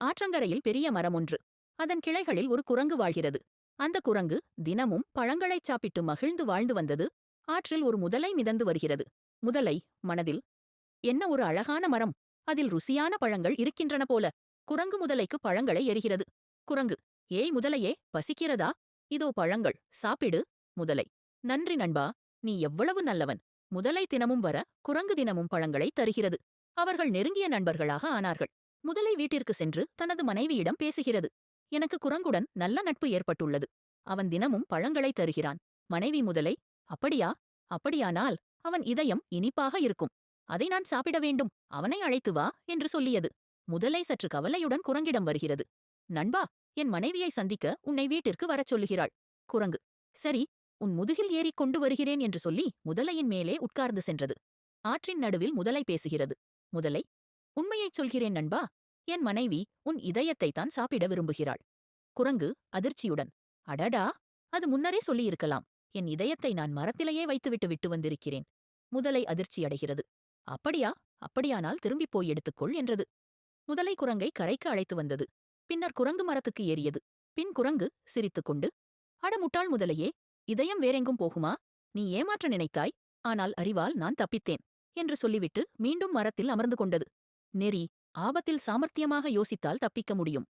ஆற்றங்கரையில் பெரிய மரம் ஒன்று. அதன் கிளைகளில் ஒரு குரங்கு வாழ்கிறது. அந்த குரங்கு தினமும் பழங்களைச் சாப்பிட்டு மகிழ்ந்து வாழ்ந்து வந்தது. ஆற்றில் ஒரு முதலை மிதந்து வருகிறது. முதலை மனதில், என்ன ஒரு அழகான மரம்! அதில் ருசியான பழங்கள் இருக்கின்றன போல. குரங்கு முதலைக்கு பழங்களை எறிகிறது. குரங்கு, ஏய் முதலையே, பசிக்கிறதா? இதோ பழங்கள், சாப்பிடு. முதலை, நன்றி நண்பா, நீ எவ்வளவு நல்லவன். முதலை தினமும் வர குரங்கு தினமும் பழங்களை தருகிறது. அவர்கள் நெருங்கிய நண்பர்களாக ஆனார்கள். முதலை வீட்டிற்கு சென்று தனது மனைவியிடம் பேசுகிறது. எனக்கு குரங்குடன் நல்ல நட்பு ஏற்பட்டுள்ளது. அவன் தினமும் பழங்களை தருகிறான். மனைவி முதலை, அப்படியா? அப்படியானால் அவன் இதயம் இனிப்பாக இருக்கும். அதை நான் சாப்பிட வேண்டும். அவனை அழைத்து வா என்று சொல்லியது. முதலை சற்று கவலையுடன் குரங்கிடம் வருகிறது. நண்பா, என் மனைவியை சந்திக்க உன்னை வீட்டிற்கு வரச் சொல்லுகிறாள். குரங்கு, சரி, உன் முதுகில் ஏறிக் கொண்டு வருகிறேன் என்று சொல்லி முதலையின் மேலே உட்கார்ந்து சென்றது. ஆற்றின் நடுவில் முதலை பேசுகிறது. முதலை, உண்மையைச் சொல்கிறேன் நண்பா, என் மனைவி உன் இதயத்தைத்தான் சாப்பிட விரும்புகிறாள். குரங்கு அதிர்ச்சியுடன், அடடா, அது முன்னரே சொல்லியிருக்கலாம். என் இதயத்தை நான் மரத்திலேயே வைத்துவிட்டு விட்டு வந்திருக்கிறேன். முதலை அதிர்ச்சியடைகிறது. அப்படியா? அப்படியானால் திரும்பிப் போய் எடுத்துக்கொள் என்றது. முதலை குரங்கை கரைக்கு அழைத்து வந்தது. பின்னர் குரங்கு மரத்துக்கு ஏறியது. பின் குரங்கு சிரித்துக்கொண்டு, அட முட்டாள் முதலையே, இதயம் வேறெங்கும் போகுமா? நீ ஏமாற்ற நினைத்தாய். ஆனால் அறிவால் நான் தப்பித்தேன் என்று சொல்லிவிட்டு மீண்டும் மரத்தில் அமர்ந்து கொண்டது. நெறி, ஆபத்தில் சாமர்த்தியமாக யோசித்தால் தப்பிக்க முடியும்.